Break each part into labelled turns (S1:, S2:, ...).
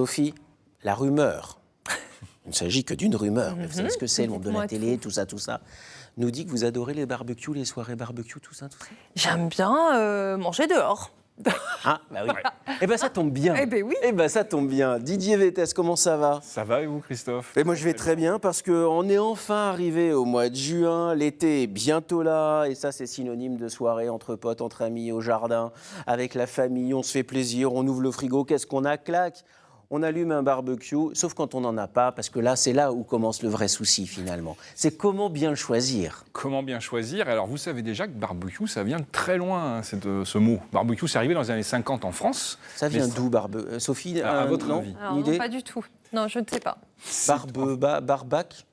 S1: Sophie, la rumeur, il ne s'agit que d'une rumeur, mais vous savez ce que c'est, le monde de la télé, tout ça, nous dit que vous adorez les barbecues, les soirées barbecues, tout ça.
S2: J'aime bien manger dehors.
S1: Ah, bah oui. Eh ben ça tombe bien.
S2: Eh ben oui.
S1: Eh ben ça tombe bien. Didier Vettès, comment ça va?
S3: Ça va et vous, Christophe?
S1: Et moi je vais très bien parce qu'on est enfin arrivé au mois de juin, l'été est bientôt là et ça c'est synonyme de soirée entre potes, entre amis, au jardin, avec la famille, on se fait plaisir, on ouvre le frigo, qu'est-ce qu'on a? Clac, on allume un barbecue, sauf quand on n'en a pas, parce que là c'est là où commence le vrai souci finalement. C'est comment bien le choisir?
S3: Comment bien choisir? Alors vous savez déjà que barbecue, ça vient de très loin, hein, ce mot. Barbecue, c'est arrivé dans les années 50 en France.
S1: Ça vient d'où, Sophie,
S3: à votre
S1: non,
S3: avis?
S2: Alors,
S1: une idée?
S2: non, pas du tout. Non, je ne sais pas.
S1: Barbac?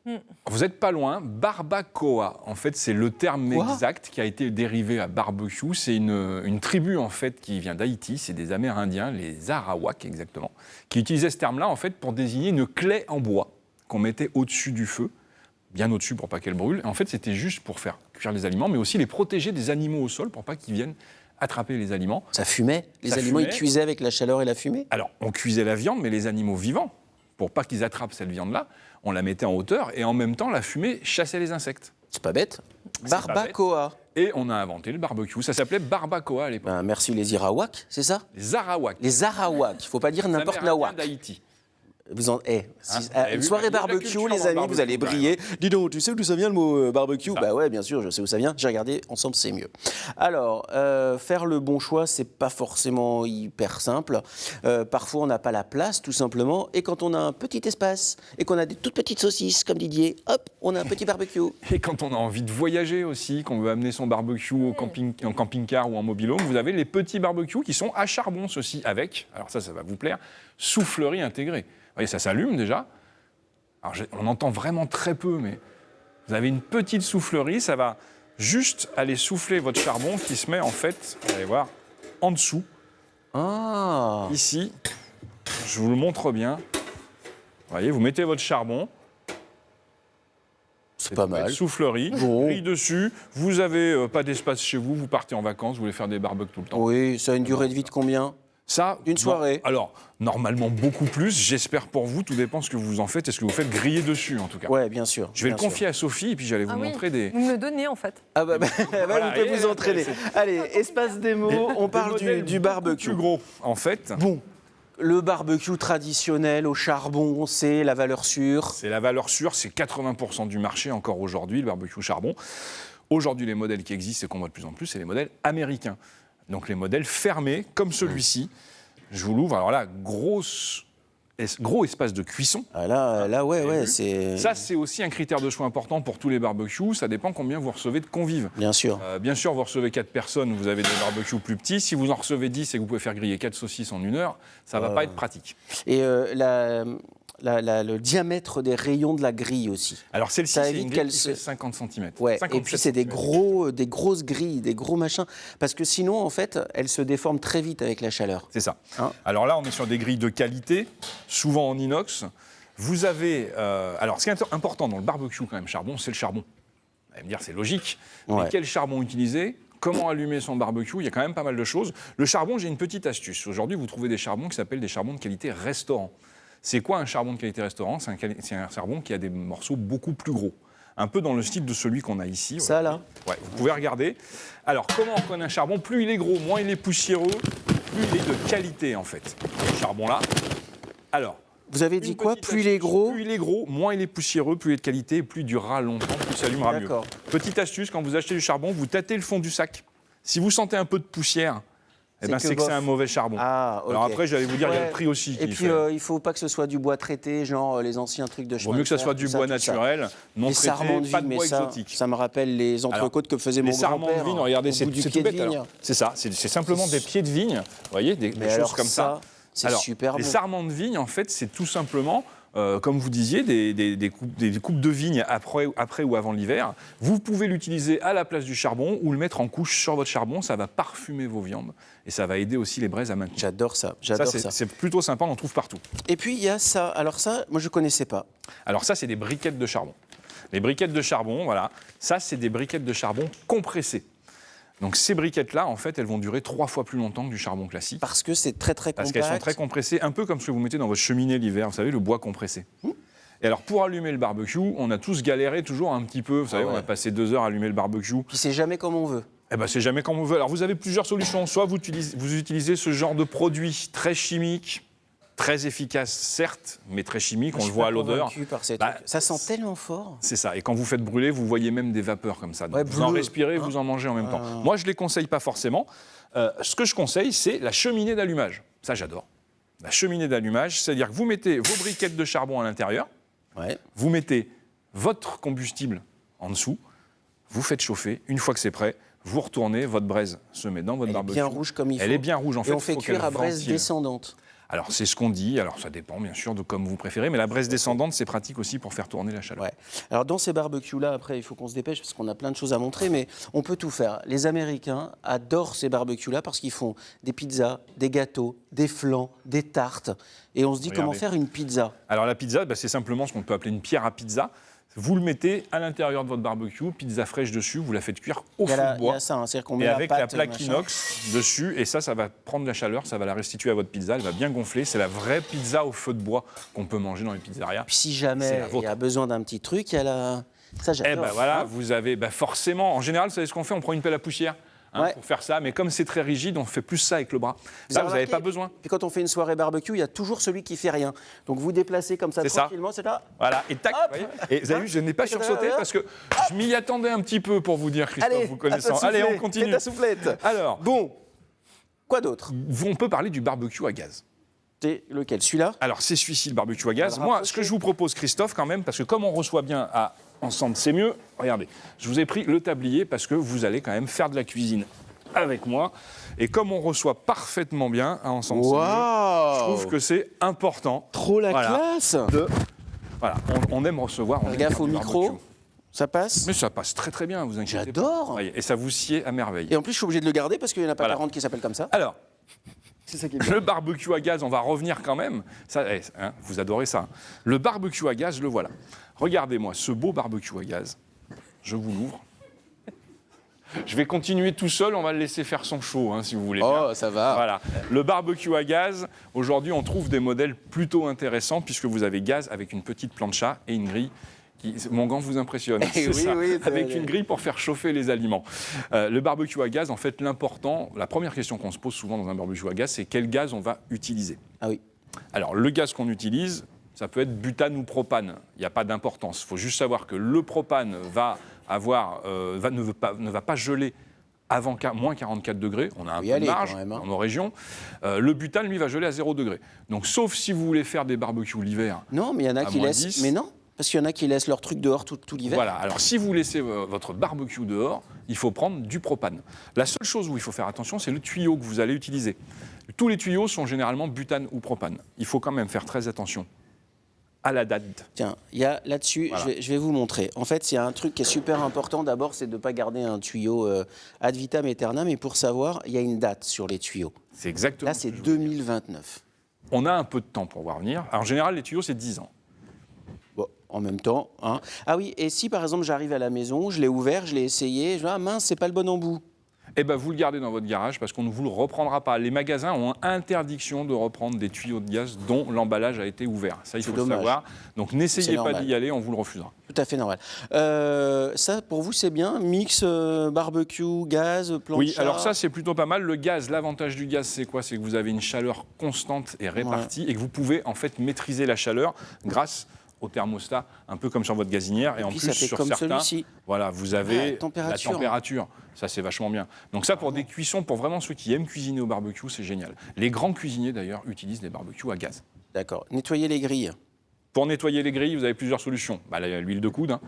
S3: Vous n'êtes pas loin, barbacoa. En fait, c'est le terme exact qui a été dérivé à barbecue. C'est une tribu, en fait, qui vient d'Haïti. C'est des Amérindiens, les Arawaks, exactement, qui utilisaient ce terme-là, en fait, pour désigner une claie en bois qu'on mettait au-dessus du feu, bien au-dessus pour pas qu'elle brûle. Et en fait, c'était juste pour faire cuire les aliments, mais aussi les protéger des animaux au sol pour pas qu'ils viennent attraper les aliments.
S1: Ça fumait? Les aliments, ils cuisaient avec la chaleur et la fumée?
S3: Alors, on cuisait la viande, mais les animaux vivants, pour pas qu'ils attrapent cette viande-là, on la mettait en hauteur et en même temps, la fumée chassait les insectes.
S1: C'est pas bête.
S3: C'est pas
S1: Barbacoa.
S3: Et on a inventé le barbecue. Ça s'appelait barbacoa à l'époque.
S1: Ben, merci les Irawaks, c'est ça?
S3: Les Arawaks.
S1: Les Arawaks, il faut pas dire n'importe
S3: Amérindiens
S1: nawak.
S3: d'Haïti.
S1: Vous en, une
S3: vu,
S1: soirée
S3: il y a de la
S1: barbecue,
S3: culture
S1: les
S3: dans le
S1: amis, vous
S3: barbecue,
S1: allez
S3: quand
S1: briller. Dis donc, tu sais d'où ça vient le mot barbecue?
S3: Ça.
S1: Bah ouais, bien sûr, je sais où ça vient. J'ai regardé, ensemble c'est mieux. Alors, faire le bon choix, c'est pas forcément hyper simple. Parfois, on n'a pas la place, tout simplement. Et quand on a un petit espace et qu'on a des toutes petites saucisses, comme Didier, hop, on a un petit barbecue.
S3: Et quand on a envie de voyager aussi, qu'on veut amener son barbecue en camping-car ou en mobil-home, vous avez les petits barbecues qui sont à charbon, ceux-ci, avec, alors ça va vous plaire, soufflerie intégrée. Vous voyez, ça s'allume déjà. Alors, on entend vraiment très peu, mais vous avez une petite soufflerie, ça va juste aller souffler votre charbon qui se met en fait, vous allez voir, en dessous.
S1: Ah.
S3: Ici, je vous le montre bien. Vous voyez, vous mettez votre charbon.
S1: C'est pas mal.
S3: Soufflerie, grille dessus. Vous n'avez pas d'espace chez vous, vous partez en vacances, vous voulez faire des barbecues tout le temps.
S1: Oui, ça a une durée de vie de combien?
S3: Ça,
S1: Une soirée.
S3: Alors, normalement beaucoup plus. J'espère pour vous, tout dépend de ce que vous en faites et ce que vous faites griller dessus, en tout cas.
S1: Ouais, bien sûr.
S3: Je vais le confier à Sophie et puis j'allais vous montrer des...
S2: Vous me le donnez, en fait.
S1: Ah bah,
S3: Voilà,
S1: vous pouvez vous entraîner. Allez, espace démo, on parle
S3: modèles
S1: du
S3: beaucoup
S1: barbecue.
S3: plus gros, en fait.
S1: Bon, le barbecue traditionnel au charbon, c'est la valeur sûre.
S3: C'est la valeur sûre, c'est 80% du marché encore aujourd'hui, le barbecue charbon. Aujourd'hui, les modèles qui existent et qu'on voit de plus en plus, c'est les modèles américains. Donc les modèles fermés, comme celui-ci. Je vous l'ouvre. Alors là, gros espace de cuisson.
S1: Ah là, ouais, c'est...
S3: Ça, c'est aussi un critère de choix important pour tous les barbecues. Ça dépend combien vous recevez de convives.
S1: Bien sûr.
S3: Bien sûr, vous recevez 4 personnes, vous avez des barbecues plus petits. Si vous en recevez 10 et que vous pouvez faire griller 4 saucisses en 1 heure, ça ne va pas être pratique.
S1: Et le diamètre des rayons de la grille aussi.
S3: Alors celle-ci,
S1: Ça
S3: c'est
S1: évite
S3: une
S1: qu'elle
S3: grille qui fait 50 cm.
S1: Ouais, et puis c'est des grosses grilles, des gros machins. Parce que sinon, en fait, elles se déforment très vite avec la chaleur.
S3: C'est ça.
S1: Hein?
S3: Alors là, on est sur des grilles de qualité, souvent en inox. Vous avez... alors, ce qui est important dans le barbecue, quand même, charbon, c'est le charbon. Vous allez me dire, c'est logique.
S1: Ouais.
S3: Mais quel charbon utiliser? Comment allumer son barbecue? Il y a quand même pas mal de choses. Le charbon, j'ai une petite astuce. Aujourd'hui, vous trouvez des charbons qui s'appellent des charbons de qualité restaurant. C'est quoi un charbon de qualité restaurant? C'est un charbon qui a des morceaux beaucoup plus gros. Un peu dans le style de celui qu'on a ici.
S1: Ça, là?
S3: Ouais, vous pouvez regarder. Alors, comment on reconnaît un charbon? Plus il est gros, moins il est poussiéreux, plus il est de qualité, en fait. Ce charbon-là. Alors...
S1: Vous avez dit quoi? Plus il est gros?
S3: Plus il est gros, moins il est poussiéreux, plus il est de qualité, plus il durera longtemps, plus il s'allumera mieux.
S1: D'accord.
S3: Petite astuce, quand vous achetez du charbon, vous tâtez le fond du sac. Si vous sentez un peu de poussière, c'est que c'est un mauvais charbon.
S1: Ah, ok.
S3: Alors après, j'allais vous dire, il y a
S1: Ouais.
S3: le prix aussi.
S1: Et puis, il ne faut pas que ce soit du bois traité, genre les anciens trucs de
S3: Il
S1: chemin.
S3: vaut mieux que ça
S1: de fer,
S3: soit du
S1: tout ça,
S3: bois
S1: tout ça.
S3: naturel, non
S1: Les sarments de
S3: traité, pas de
S1: vigne,
S3: bois
S1: mais ça,
S3: exotique.
S1: ça me rappelle les entrecôtes que faisait mon
S3: Les sarments
S1: grand-père.
S3: de vigne, regardez,
S1: au
S3: c'est
S1: bout du
S3: tout
S1: pied de
S3: bête.
S1: vigne.
S3: Alors. C'est ça, c'est simplement des pieds de vigne, vous voyez, des
S1: Mais
S3: choses
S1: alors
S3: comme ça.
S1: C'est
S3: Alors,
S1: super bon.
S3: les sarments de vigne, en fait, c'est tout simplement, comme vous disiez, des coupes de vigne après ou avant l'hiver. Vous pouvez l'utiliser à la place du charbon ou le mettre en couche sur votre charbon. Ça va parfumer vos viandes et ça va aider aussi les braises à maintenir.
S1: J'adore ça, j'adore ça.
S3: C'est plutôt sympa, on en trouve partout.
S1: Et puis, il y a ça. Alors ça, moi, je ne connaissais pas.
S3: Alors ça, c'est des briquettes de charbon. Les briquettes de charbon, voilà, ça, c'est des briquettes de charbon compressées. Donc ces briquettes-là, en fait, elles vont durer 3 fois plus longtemps que du charbon classique.
S1: Parce que c'est très très
S3: Parce
S1: compact.
S3: qu'elles sont très compressées, un peu comme ce que vous mettez dans votre cheminée l'hiver, vous savez, le bois compressé. Et alors, pour allumer le barbecue, on a tous galéré toujours un petit peu. Vous savez,
S1: ouais.
S3: on a passé 2 heures à allumer le barbecue.
S1: Puis c'est jamais comme on veut.
S3: Eh ben, c'est jamais comme on veut. Alors, vous avez plusieurs solutions. Soit vous utilisez ce genre de produit très chimique, très efficace, certes, mais très chimique, on le voit à l'odeur.
S1: Convaincu par ces
S3: Bah,
S1: trucs. Ça sent tellement fort.
S3: C'est ça. Et quand vous faites brûler, vous voyez même des vapeurs comme ça. Donc
S1: Ouais,
S3: vous en
S1: bleu,
S3: respirez, vous en mangez en même temps. Moi, je ne les conseille pas forcément. Ce que je conseille, c'est la cheminée d'allumage. Ça, j'adore. La cheminée d'allumage, c'est-à-dire que vous mettez vos briquettes de charbon à l'intérieur,
S1: Ouais.
S3: vous mettez votre combustible en dessous, vous faites chauffer. Une fois que c'est prêt, vous retournez, votre braise se met dans votre
S1: Elle est
S3: barbecue.
S1: bien rouge comme il faut.
S3: Elle est bien rouge, en fait.
S1: Et on fait
S3: faut
S1: cuire
S3: qu'elle
S1: à braise
S3: ventile.
S1: descendante.
S3: Alors, c'est ce qu'on dit. Alors, ça dépend, bien sûr, de comme vous préférez. Mais la braise descendante, c'est pratique aussi pour faire tourner la chaleur.
S1: Ouais. Alors dans ces barbecues-là, après, il faut qu'on se dépêche parce qu'on a plein de choses à montrer, mais on peut tout faire. Les Américains adorent ces barbecues-là parce qu'ils font des pizzas, des gâteaux, des flans, des tartes. Et on se dit comment
S3: Regardez.
S1: faire une pizza.
S3: Alors, la pizza, bah, c'est simplement ce qu'on peut appeler une pierre à pizza. Vous le mettez à l'intérieur de votre barbecue, pizza fraîche dessus, vous la faites cuire au
S1: Il y a
S3: feu
S1: la-
S3: de
S1: il y
S3: bois.
S1: a ça, hein, c'est-à-dire qu'on met
S3: Et
S1: la
S3: avec
S1: pâte,
S3: la plaque
S1: machin.
S3: inox dessus, et ça va prendre la chaleur, ça va la restituer à votre pizza, elle va bien gonfler. C'est la vraie pizza au feu de bois qu'on peut manger dans les pizzerias.
S1: Puis si
S3: C'est
S1: jamais
S3: la
S1: il
S3: vôtre.
S1: y a besoin d'un petit truc, il y a la... Ça, j'adore.
S3: Eh ben voilà,
S1: Hein.
S3: vous avez forcément, en général, vous savez ce qu'on fait, on prend une pelle à poussière
S1: Ouais.
S3: pour faire ça, mais comme c'est très rigide, on fait plus ça avec le bras. Là, vous n'avez
S1: remarqué
S3: pas besoin.
S1: Puis quand on fait une soirée barbecue, il y a toujours celui qui fait rien. Donc vous déplacez comme ça
S3: C'est ça.
S1: tranquillement, c'est là.
S3: Voilà, et tac,
S1: Hop.
S3: vous voyez. Et vous avez vu, je n'ai pas sursauté parce que je m'y attendais un petit peu pour vous dire, Christophe,
S1: Allez,
S3: vous
S1: à toi de
S3: connaissant.
S1: souffler.
S3: Allez, on
S1: Fais
S3: continue.
S1: ta soufflette.
S3: Alors,
S1: Bon, quoi d'autre?
S3: on peut parler du barbecue à gaz.
S1: C'est lequel? Celui-là?
S3: Alors, c'est celui-ci, le barbecue à gaz.
S1: le
S3: Moi,
S1: rapprocher.
S3: ce que je vous propose, Christophe, quand même, parce que comme on reçoit bien à Ensemble, c'est mieux, regardez, je vous ai pris le tablier parce que vous allez quand même faire de la cuisine avec moi. Et comme on reçoit parfaitement bien à Ensemble, c'est mieux, je trouve que c'est important.
S1: Trop la
S3: Voilà.
S1: classe.
S3: Voilà, on aime recevoir. On
S1: Fais
S3: aime
S1: gaffe
S3: faire
S1: au
S3: du
S1: micro.
S3: barbecue.
S1: Ça passe?
S3: Mais ça passe très très bien, vous inquiétez pas.
S1: J'adore.
S3: Voyez, et ça vous sied à merveille.
S1: Et en plus, je suis obligé de le garder parce qu'il n'y en a pas
S3: Voilà.
S1: 40 qui s'appellent comme ça.
S3: Alors,
S1: C'est ça qui est bien.
S3: le barbecue à gaz, on va revenir quand même. Ça, vous adorez ça. Le barbecue à gaz, le voilà. Regardez-moi ce beau barbecue à gaz. Je vous l'ouvre. Je vais continuer tout seul, on va le laisser faire son show, hein, si vous voulez.
S1: Oh,
S3: bien.
S1: ça va.
S3: Voilà. Le barbecue à gaz, aujourd'hui, on trouve des modèles plutôt intéressants puisque vous avez gaz avec une petite plancha et une grille. Mon gant vous impressionne, c'est
S1: oui,
S3: ça,
S1: oui, c'est-
S3: avec une grille pour faire chauffer les aliments. Le barbecue à gaz, en fait, l'important, la première question qu'on se pose souvent dans un barbecue à gaz, c'est quel gaz on va utiliser.
S1: Ah oui.
S3: Alors, le gaz qu'on utilise, ça peut être butane ou propane. Il n'y a pas d'importance. Il faut juste savoir que le propane ne va pas geler avant moins 44 degrés. On a un
S1: Faut y
S3: peu de
S1: aller,
S3: marge
S1: quand même, hein.
S3: dans nos régions. Le butane, lui, va geler à 0 degré. Donc, sauf si vous voulez faire des barbecues l'hiver.
S1: Non, mais il y en a
S3: À
S1: qui
S3: moins
S1: laissent.
S3: 10.
S1: Mais non, parce qu'il y en a qui laissent leur truc dehors tout l'hiver.
S3: Voilà. Alors, si vous laissez votre barbecue dehors, il faut prendre du propane. La seule chose où il faut faire attention, c'est le tuyau que vous allez utiliser. Tous les tuyaux sont généralement butane ou propane. Il faut quand même faire très attention à la date.
S1: Tiens, il y a là-dessus,
S3: Voilà.
S1: je vais vous montrer. En fait, il y a un truc qui est super important. D'abord, c'est de ne pas garder un tuyau ad vitam aeternam. Et pour savoir, il y a une date sur les tuyaux.
S3: C'est exactement
S1: Là,
S3: ce
S1: c'est
S3: que je voulais dire.
S1: 2029.
S3: On a un peu de temps pour voir venir. Alors, en général, les tuyaux, c'est 10 ans.
S1: Bon, en même temps. Hein. Ah oui, et si par exemple j'arrive à la maison, je l'ai ouvert, je l'ai essayé, je dis ah mince, c'est pas le bon embout.
S3: Eh bien, vous le gardez dans votre garage parce qu'on ne vous le reprendra pas. Les magasins ont interdiction de reprendre des tuyaux de gaz dont l'emballage a été ouvert. Ça, il
S1: C'est
S3: faut le
S1: dommage.
S3: savoir. Donc, n'essayez
S1: C'est
S3: pas
S1: normal.
S3: d'y aller, on vous le refusera.
S1: Tout à fait normal. Ça, pour vous, c'est bien. Mix barbecue, gaz, plancha.
S3: Oui, alors ça, c'est plutôt pas mal. Le gaz, l'avantage du gaz, c'est quoi? C'est que vous avez une chaleur constante et répartie et que vous pouvez en fait maîtriser la chaleur grâce au thermostat, un peu comme sur votre gazinière. Et en
S1: puis,
S3: plus,
S1: ça fait
S3: sur
S1: comme
S3: certains,
S1: celui-ci.
S3: voilà, vous avez
S1: la température.
S3: la température. Ça, c'est vachement bien. Donc ça, pour des cuissons, pour vraiment ceux qui aiment cuisiner au barbecue, c'est génial. Les grands cuisiniers, d'ailleurs, utilisent des barbecues à gaz.
S1: D'accord. Nettoyer les grilles.
S3: Pour nettoyer les grilles, vous avez plusieurs solutions. Bah, l'huile de coude, hein,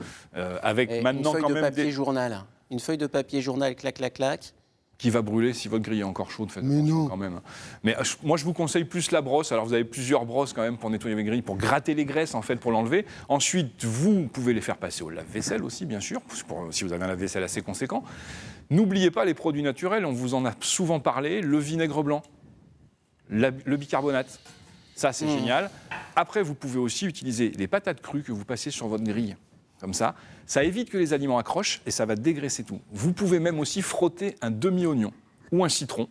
S3: avec
S1: Et
S3: maintenant
S1: une feuille
S3: quand
S1: de
S3: même
S1: papier journal. Une feuille de papier journal, clac, clac, clac.
S3: qui va brûler si votre grille est encore chaude. Faites
S1: Mais
S3: attention
S1: non.
S3: quand même. Mais moi, je vous conseille plus la brosse. Alors, vous avez plusieurs brosses quand même pour nettoyer les grilles, pour gratter les graisses en fait, pour l'enlever. Ensuite, vous pouvez les faire passer au lave-vaisselle aussi, bien sûr, si vous avez un lave-vaisselle assez conséquent. N'oubliez pas les produits naturels. On vous en a souvent parlé. Le vinaigre blanc, le bicarbonate. Ça, c'est génial. Après, vous pouvez aussi utiliser les patates crues que vous passez sur votre grille. comme ça. Ça évite que les aliments accrochent et ça va dégraisser tout. Vous pouvez même aussi frotter un demi-oignon ou un citron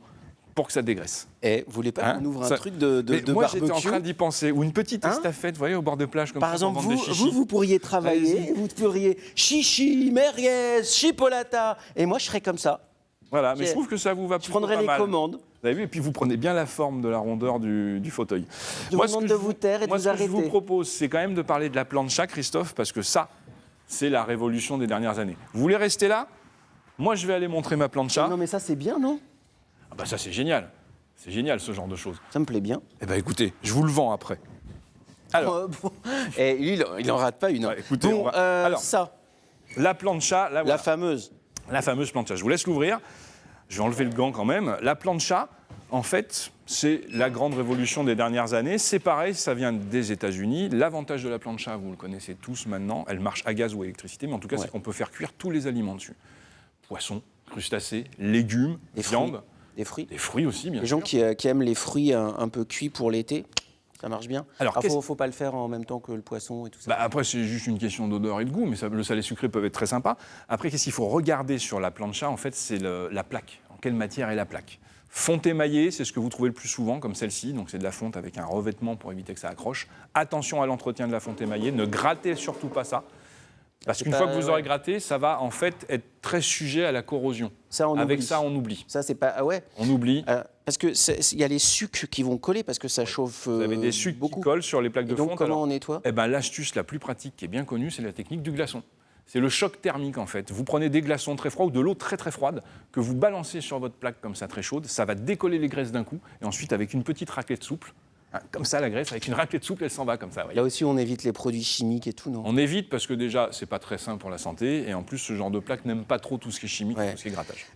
S3: pour que ça dégraisse.
S1: Et vous voulez pas qu'on ouvre un truc de
S3: moi,
S1: barbecue?
S3: j'étais en train d'y penser. Ou une petite estafette, vous voyez, au bord de plage, comme
S1: Par
S3: ça,
S1: exemple,
S3: pour vendre des chichis.
S1: vous pourriez travailler, vous pourriez chichi, merguez, chipolata, et moi je serais comme ça.
S3: Voilà, mais je trouve que ça vous va
S1: Je
S3: plutôt
S1: prendrais
S3: pas
S1: les
S3: mal.
S1: commandes.
S3: Vous avez vu, et puis vous prenez bien la forme de la rondeur du fauteuil.
S1: Je vous demande de vous taire et de
S3: moi,
S1: vous
S3: ce que je
S1: arrêter.
S3: vous propose, c'est quand même de parler de la plancha, Christophe, parce que ça, c'est la révolution des dernières années. Vous voulez rester là? Moi, je vais aller montrer ma plancha.
S1: Non mais ça c'est bien, non?
S3: Ah bah ça, c'est génial. C'est génial, ce genre de choses.
S1: Ça me plaît bien.
S3: Eh bien, écoutez, je vous le vends après. Alors,
S1: Bon. Et lui, il en rate pas une. Hein.
S3: Ouais, écoutez,
S1: bon,
S3: alors,
S1: ça,
S3: la plancha, là, voilà.
S1: la fameuse.
S3: La fameuse plancha. Je vous laisse l'ouvrir. Je vais enlever le gant quand même. La plancha, en fait, c'est la grande révolution des dernières années. C'est pareil, ça vient des États-Unis. L'avantage de la plancha, vous le connaissez tous maintenant, elle marche à gaz ou à électricité, mais en tout cas, c'est qu'on peut faire cuire tous les aliments dessus. Poissons, crustacés, légumes,
S1: Des
S3: viande.
S1: Des fruits.
S3: Des fruits aussi, bien
S1: Les
S3: sûr.
S1: gens qui aiment les fruits un peu cuits pour l'été, ça marche bien.
S3: Alors,
S1: faut pas le faire en même temps que le poisson et tout ça.
S3: Bah après, c'est juste une question d'odeur et de goût, mais le salé sucré peut être très sympa. Après, qu'est-ce qu'il faut regarder sur la plancha? En fait, c'est la plaque. En quelle matière est la plaque? Fonte émaillée, c'est ce que vous trouvez le plus souvent, comme celle-ci. Donc, c'est de la fonte avec un revêtement pour éviter que ça accroche. Attention à l'entretien de la fonte émaillée. Ne grattez surtout pas ça. Parce qu'une fois que vous aurez gratté, ça va en fait être très sujet à la corrosion.
S1: Ça, on
S3: Avec
S1: oublie.
S3: ça, on oublie.
S1: Ça, c'est pas. Ah ouais.
S3: On oublie.
S1: Parce que il y a les sucs qui vont coller parce que ça chauffe
S3: Vous avez des sucs
S1: beaucoup.
S3: qui collent sur les plaques
S1: Et
S3: de
S1: donc,
S3: fonte.
S1: comment
S3: Alors,
S1: on nettoie?
S3: eh ben, l'astuce la plus pratique qui est bien connue, c'est la technique du glaçon. C'est le choc thermique en fait. Vous prenez des glaçons très froids ou de l'eau très très froide que vous balancez sur votre plaque comme ça très chaude. Ça va décoller les graisses d'un coup et ensuite avec une petite raclette souple, hein, comme ça la graisse, avec une raclette souple, elle s'en va comme ça. Voyez.
S1: Là aussi, on évite les produits chimiques et tout, non?
S3: On évite parce que déjà, c'est pas très sain pour la santé et en plus, ce genre de plaque n'aime pas trop tout ce qui est chimique,
S1: Ouais.
S3: tout ce qui est grattage.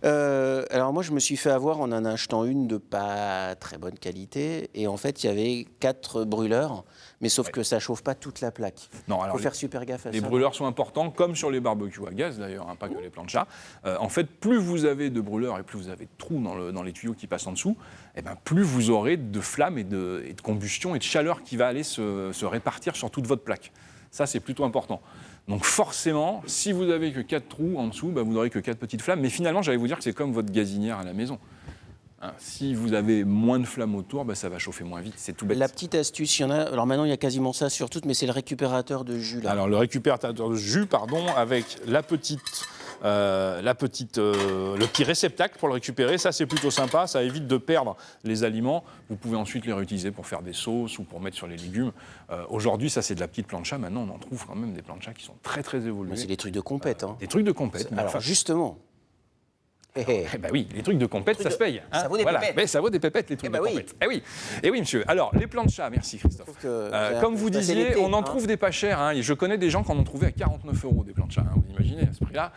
S1: Alors moi, je me suis fait avoir en en achetant une de pas très bonne qualité. Et en fait, il y avait 4 brûleurs, mais sauf que ça chauffe pas toute la plaque.
S3: Non,
S1: Il
S3: alors
S1: faut faire super gaffe à
S3: les
S1: ça.
S3: brûleurs sont importants, comme sur les barbecues à gaz d'ailleurs, hein, pas que les planchas. En fait, plus vous avez de brûleurs et plus vous avez de trous dans les tuyaux qui passent en dessous, eh ben, plus vous aurez de flammes et de combustion et de chaleur qui va aller se répartir sur toute votre plaque. Ça, c'est plutôt important. Donc forcément, si vous avez que 4 trous en dessous, bah, vous n'aurez que 4 petites flammes. Mais finalement, j'allais vous dire que c'est comme votre gazinière à la maison. Hein, si vous avez moins de flammes autour, bah, ça va chauffer moins vite. C'est tout bête.
S1: La petite astuce, il y en a. Alors maintenant, il y a quasiment ça sur toutes, mais c'est le récupérateur de jus là.
S3: Alors le récupérateur de jus, pardon, avec le petit réceptacle pour le récupérer, ça c'est plutôt sympa, ça évite de perdre les aliments. Vous pouvez ensuite les réutiliser pour faire des sauces ou pour mettre sur les légumes. Aujourd'hui, ça c'est de la petite plancha. Maintenant, on en trouve quand même des planchas qui sont très très évoluées.
S1: C'est des trucs de compète. Hein.
S3: Des trucs de compète. mais
S1: Alors
S3: enfin,
S1: justement.
S3: eh ben oui, les trucs de compète, ça se paye. hein.
S1: Ça vaut des pépettes.
S3: Mais ça vaut des pépettes, les trucs
S1: ben
S3: de
S1: oui.
S3: compète. Eh oui, monsieur. Alors, les planchas, merci Christophe.
S1: Je trouve que
S3: Comme vous
S1: c'est
S3: disiez,
S1: l'été,
S3: on en
S1: hein.
S3: trouve des pas chers. Hein. Et je connais des gens qui en ont trouvé à 49 € des planchas. Hein. Vous imaginez, à ce prix-là,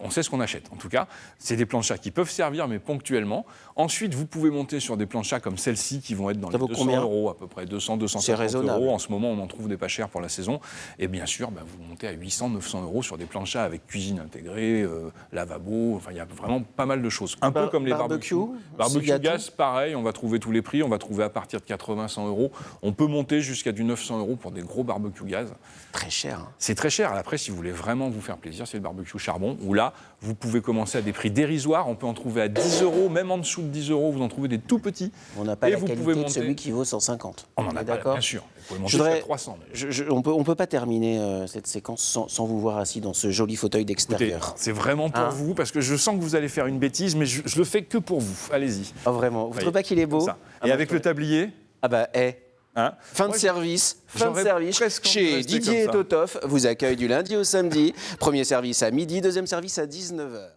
S3: on sait ce qu'on achète. En tout cas, c'est des planchas qui peuvent servir, mais ponctuellement. Ensuite, vous pouvez monter sur des planchas comme celle-ci qui vont être dans
S1: Ça
S3: les
S1: vaut
S3: 200
S1: combien
S3: € à peu près, 200, 250
S1: raisonnable.
S3: €. En ce moment, on en trouve des pas chers pour la saison. Et bien sûr, bah, vous montez à 800, 900 € sur des planchas avec cuisine intégrée, lavabo. Enfin, il y a vraiment pas mal de choses. Un peu comme les barbecues. Barbecue
S1: s'il y a
S3: gaz, pareil, on va trouver tous les prix. On va trouver à partir de 80, 100 €. On peut monter jusqu'à du 900 € pour des gros barbecues gaz.
S1: Très cher. Hein.
S3: C'est très cher. Après, si vous voulez vraiment vous faire plaisir, c'est le barbecue charbon, où là, vous pouvez commencer à des prix dérisoires. On peut en trouver à 10 €, même en dessous de 10 €, vous en trouvez des tout petits.
S1: On n'a pas
S3: Et
S1: la
S3: vous
S1: qualité
S3: pouvez
S1: de
S3: monter.
S1: celui qui vaut 150.
S3: On en
S1: est
S3: a pas,
S1: d'accord.
S3: bien sûr. Vous pouvez monter
S1: Je voudrais-
S3: jusqu'à 300.
S1: On peut pas terminer cette séquence sans vous voir assis dans ce joli fauteuil
S3: Écoutez,
S1: d'extérieur.
S3: c'est vraiment pour
S1: Hein
S3: vous, parce que je sens que vous allez faire une bêtise, mais je le fais que pour vous. Allez-y.
S1: Oh, vraiment. Vous trouvez pas qu'il est beau?
S3: Comme ça.
S1: Ah,
S3: Et
S1: moi,
S3: avec
S1: je
S3: le tablier,
S1: Ah bah,
S3: hein,
S1: fin de
S3: moi,
S1: service,
S3: j'aurais presque envie de
S1: chez
S3: rester
S1: Didier et
S3: comme ça.
S1: Totoff vous accueille du lundi au samedi. Premier service à midi, deuxième service à 19h.